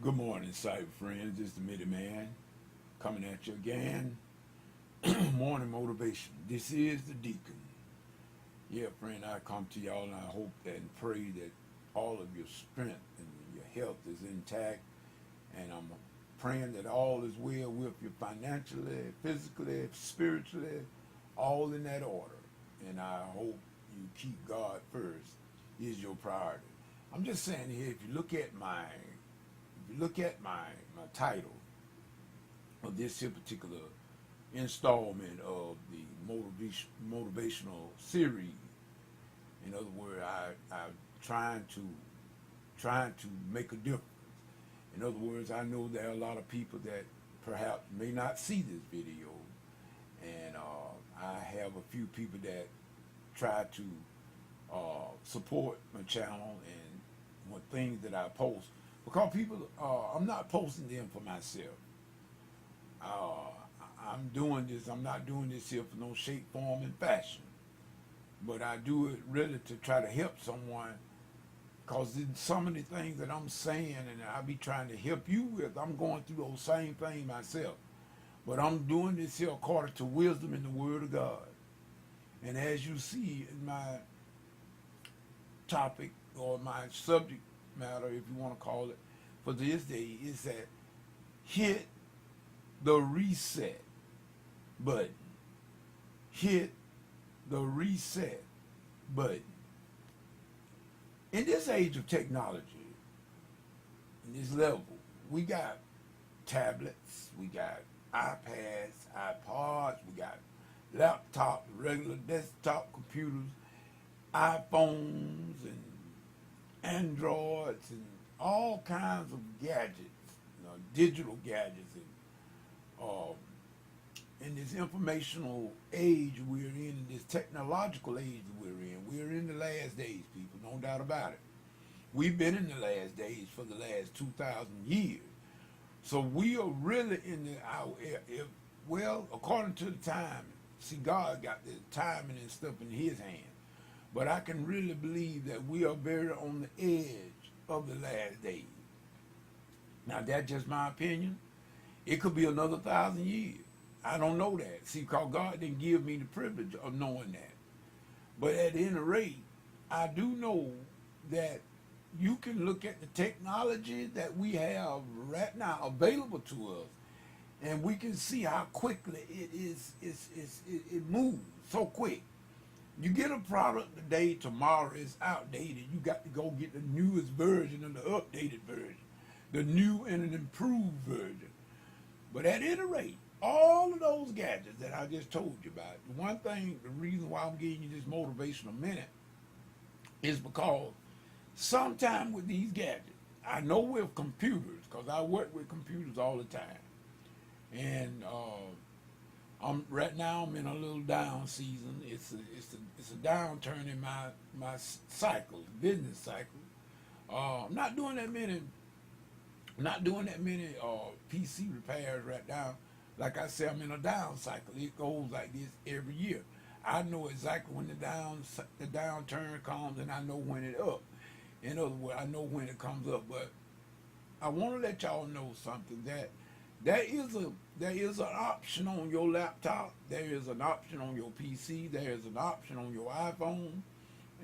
Good morning, cyber friends. This is the Midi Man coming at you again. Morning motivation. This is the Deacon. Yeah, friend, I come to y'all and I hope and pray that all of your strength and your health is intact. And I'm praying that all is well with you financially, physically, spiritually, all in that order. And I hope you keep God first is your priority. I'm just saying here, if you look at my title of this here particular installment of the motivational series, in other words, I'm trying to make a difference. In other words, I know there are a lot of people that perhaps may not see this video, and I have a few people that try to support my channel and what things that I post because people, I'm not posting them for myself. Uh, I'm doing this. I'm not doing this here for no shape, form, and fashion, but I do it really to try to help someone. Because in some of the things that I'm saying and I be trying to help you with, I'm going through those same things myself. But I'm doing this here according to wisdom in the Word of God. And as you see in my topic or my subject matter, if you want to call it, for this day, is that hit the reset button. Hit the reset button. In this age of technology, in this level, we got tablets, we got iPads, iPods, we got laptops, regular desktop computers, iPhones, and Androids, and all kinds of gadgets, digital gadgets, and in this informational age we're in this technological age we're in the last days, people, no doubt about it. We've been in the last days for the last 2,000 years. So we are really in well, according to the time, see, God got the timing and stuff in his hand. But I can really believe that we are very on the edge of the last days. Now, that's just my opinion. It could be another 1,000 years. I don't know that. See, because God didn't give me the privilege of knowing that. But at any rate, I do know that you can look at the technology that we have right now available to us, and we can see how quickly it moves so quick. You get a product today, tomorrow it's outdated. You got to go get the newest version and the updated version, the new and an improved version. But at any rate, all of those gadgets that I just told you about, the one thing, the reason why I'm giving you this motivational minute is because sometime with these gadgets, I know with computers, because I work with computers all the time, and right now I'm in a little down season. It's a downturn in my cycle, business cycle. I'm not doing that many PC repairs right now. Like I said, I'm in a down cycle. It goes like this every year. I know exactly when the downturn comes, and I know when it up. In other words, I know when it comes up. But I want to let y'all know something, that there is an option on your laptop. There is an option on your PC. There is an option on your iPhone,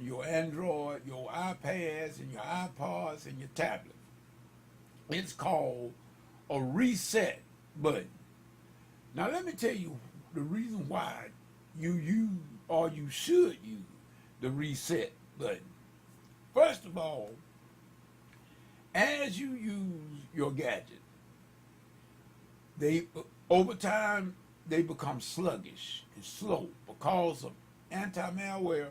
your Android, your iPads, and your iPods, and your tablets. It's called a reset button. Now let me tell you the reason why you use, or you should use, the reset button. First of all, as you use your gadget, they over time they become sluggish and slow because of malware,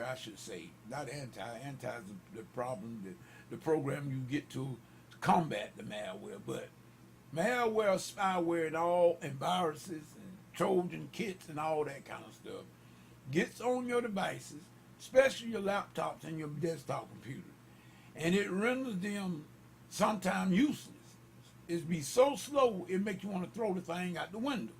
I should say, not anti. Anti is the problem, the program you get to combat the malware, but malware, spyware, and all, and viruses, and Trojan kits, and all that kind of stuff gets on your devices, especially your laptops and your desktop computers, and it renders them sometimes useless. It be so slow it makes you want to throw the thing out the window.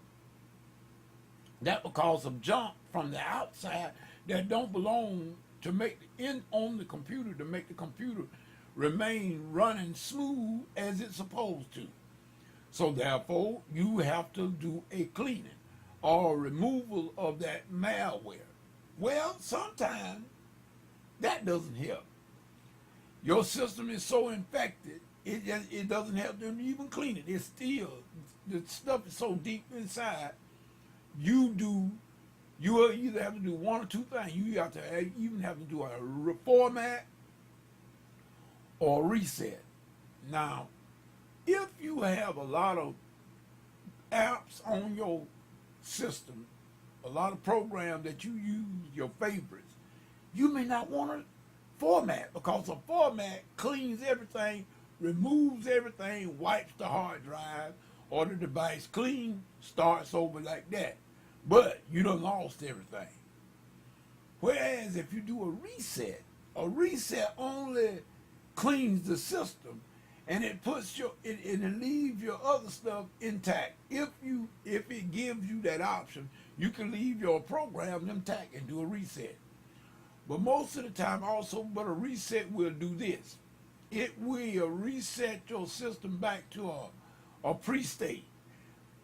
That because of junk from the outside that don't belong to make in on the computer, to make the computer remain running smooth as it's supposed to. So therefore, you have to do a cleaning or removal of that malware. Well, sometimes that doesn't help. Your system is so infected, it doesn't help them to even clean it. It's still, the stuff is so deep inside, you will either have to do one or two things. You have to even have to do a reformat or reset. Now, if you have a lot of apps on your system, a lot of programs that you use, your favorites, you may not want to format, because a format cleans everything, removes everything, wipes the hard drive or the device clean, starts over like that. But you done lost everything. Whereas if you do a reset only cleans the system, and it puts it leaves your other stuff intact. If it gives you that option, you can leave your program intact and do a reset. But most of the time also, but a reset will do this. It will reset your system back to a pre-state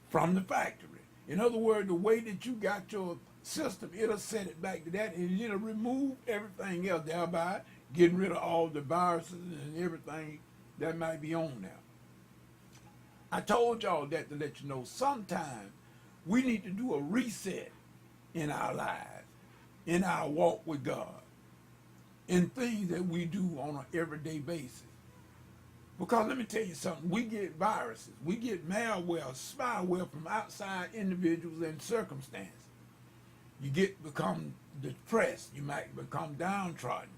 from the factory. In other words, the way that you got your system, it'll set it back to that, and it'll remove everything else, thereby getting rid of all the viruses and everything that might be on there. I told y'all that to let you know sometimes we need to do a reset in our lives, in our walk with God, in things that we do on an everyday basis. Because let me tell you something, we get viruses, we get malware, spyware from outside individuals and circumstances. You become depressed, you might become downtrodden.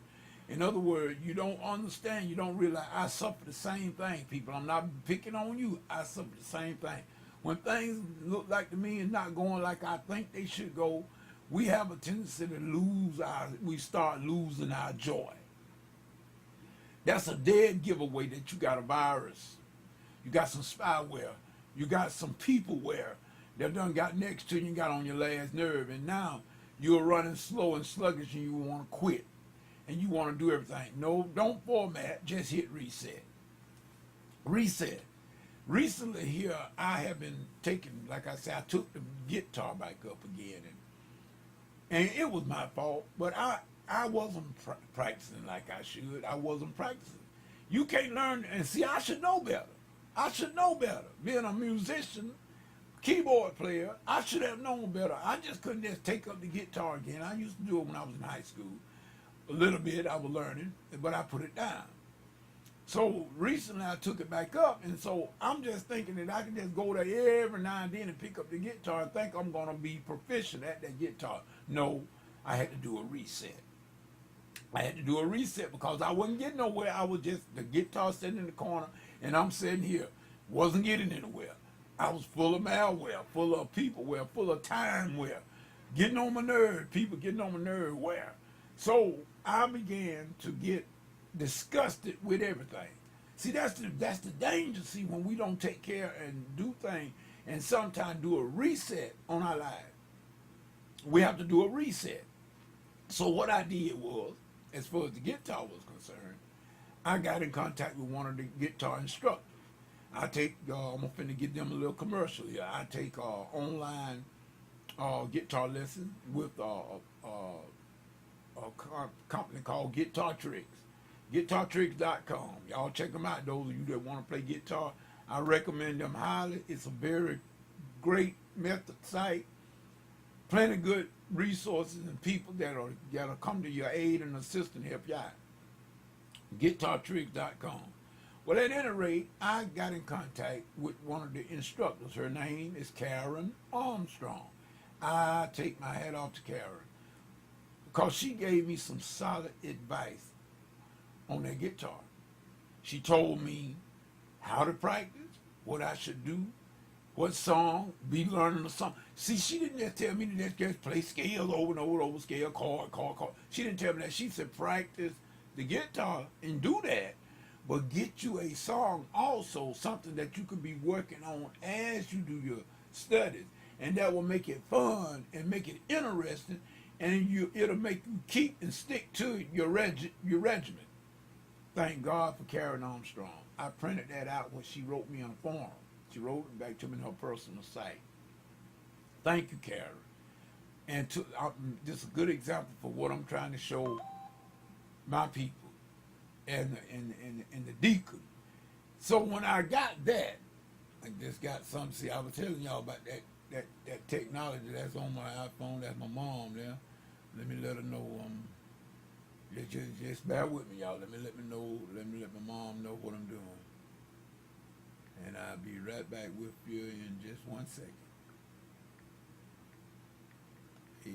In other words, you don't understand, you don't realize I suffer the same thing, people. I'm not picking on you, I suffer the same thing. When things look like to me and not going like I think they should go, we have a tendency to we start losing our joy. That's a dead giveaway that you got a virus. You got some spyware. You got some peopleware that done got next to you and got on your last nerve. And now you're running slow and sluggish and you want to quit. And you want to do everything. No, don't format. Just hit reset. Reset. Recently here, I have been taking, like I said, I took the guitar back up again. And it was my fault, but I wasn't practicing like I should. I wasn't practicing. You can't learn, and see, I should know better. I should know better. Being a musician, keyboard player, I should have known better. I just couldn't just take up the guitar again. I used to do it when I was in high school. A little bit, I was learning, but I put it down. So recently I took it back up, and so I'm just thinking that I can just go there every now and then and pick up the guitar and think I'm going to be proficient at that guitar. No, I had to do a reset. I had to do a reset because I wasn't getting nowhere. I was just, the guitar sitting in the corner, and I'm sitting here. Wasn't getting anywhere. I was full of malware, full of peopleware, full of timeware. Getting on my nerve, people getting on my nerve where. So I began to get disgusted with everything. See, that's the danger, see, when we don't take care and do things and sometimes do a reset on our lives. We have to do a reset. So what I did was, as far as the guitar was concerned, I got in contact with one of the guitar instructors. I take, I'm finna get them a little commercial here. I take online guitar lessons with a company called Guitar Tricks. GuitarTricks.com. Y'all check them out, those of you that want to play guitar. I recommend them highly. It's a very great method site. Plenty of good resources and people that'll come to your aid and assist and help you out. GuitarTricks.com. Well, at any rate, I got in contact with one of the instructors. Her name is Karen Armstrong. I take my hat off to Karen because she gave me some solid advice on that guitar. She told me how to practice, what I should do, what song, be learning a song. See, she didn't just tell me to just play scales over and over, scale, chord. She didn't tell me that. She said practice the guitar and do that, but get you a song also, something that you could be working on as you do your studies, and that will make it fun and make it interesting, and it'll make you keep and stick to your regimen. Thank God for Karen Armstrong. I printed that out when she wrote me on a forum. She wrote it back to me on her personal site. Thank you, Karen. And this is a good example for what I'm trying to show my people and the deacon. So when I got that, I just got something. See, I was telling y'all about that technology that's on my iPhone. That's my mom there. Let me let her know. Just bear with me, y'all. Let me know. Let me let my mom know what I'm doing. And I'll be right back with you in just 1 second. Hey.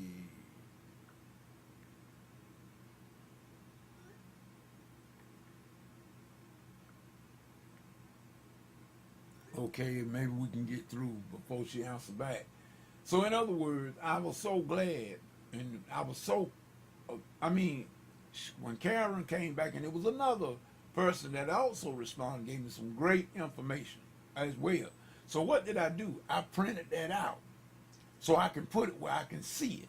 Okay, maybe we can get through before she answers back. So in other words, I was so glad, and I was so, I mean, when Karen came back, and it was another person that also responded, gave me some great information as well. So what did I do? I printed that out so I can put it where I can see it.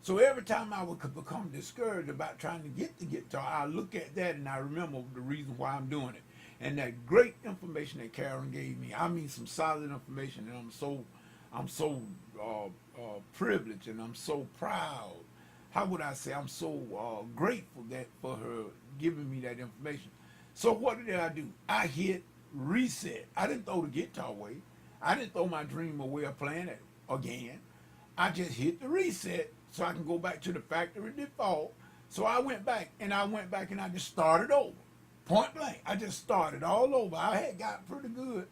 So every time I would become discouraged about trying to get the guitar, I look at that and I remember the reason why I'm doing it. And that great information that Karen gave me, I mean some solid information, and I'm so privileged, and I'm so proud. How would I say? I'm so grateful that for her giving me that information. So what did I do? I hit reset. I didn't throw the guitar away. I didn't throw my dream away of playing it again. I just hit the reset so I can go back to the factory default. So I went back and I just started over. Point blank. I just started all over. I had got pretty good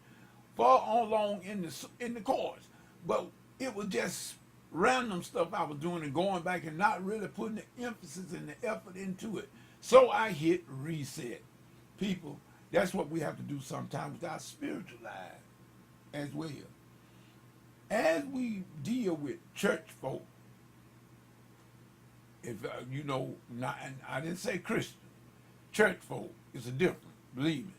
far along in the chorus. But it was just random stuff I was doing and going back and not really putting the emphasis and the effort into it. So I hit reset. People, that's what we have to do sometimes with our spiritual life as well. As we deal with church folk, if not, and I didn't say Christian, church folk is a difference, believe me.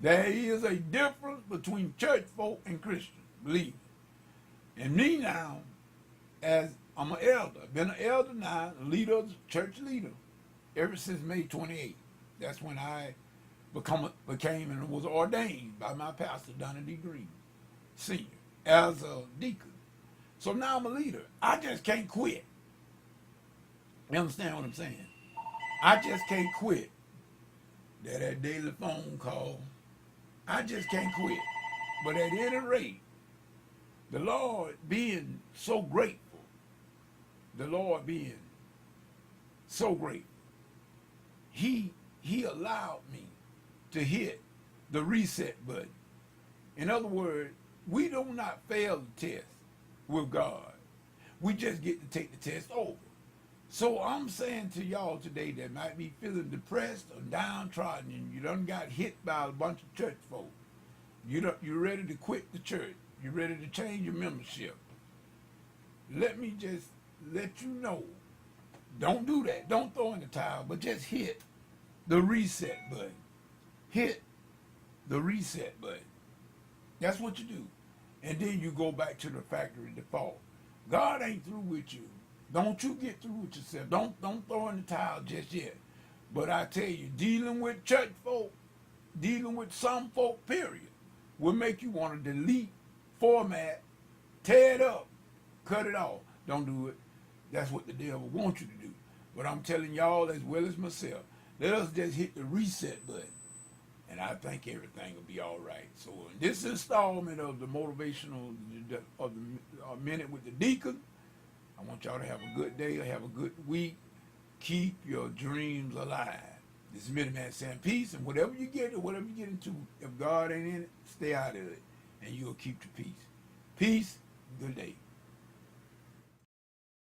There is a difference between church folk and Christian, believe me. And me now, as I'm an elder, I've been an elder now, a church leader, ever since May 28th. That's when I became and was ordained by my pastor, Donnie D. Green, Sr., as a deacon. So now I'm a leader. I just can't quit. You understand what I'm saying? I just can't quit. That daily phone call, I just can't quit. But at any rate, the Lord being so grateful, the Lord being so grateful, He allowed me to hit the reset button. In other words, we do not fail the test with God. We just get to take the test over. So I'm saying to y'all today that might be feeling depressed or downtrodden, and you done got hit by a bunch of church folk. You're ready to quit the church. You're ready to change your membership. Let me just let you know. Don't do that. Don't throw in the towel, but just hit the reset button. Hit the reset button. That's what you do. And then you go back to the factory default. God ain't through with you. Don't you get through with yourself. Don't throw in the towel just yet. But I tell you, dealing with church folk, dealing with some folk, period, will make you want to delete, format, tear it up, cut it off. Don't do it. That's what the devil wants you to do. But I'm telling y'all as well as myself, let us just hit the reset button, and I think everything will be all right. So in this installment of the motivational of the minute with the deacon, I want y'all to have a good day, have a good week. Keep your dreams alive. This is Minuteman saying peace, and whatever you get into, if God ain't in it, stay out of it, and you'll keep your peace. Peace, good day.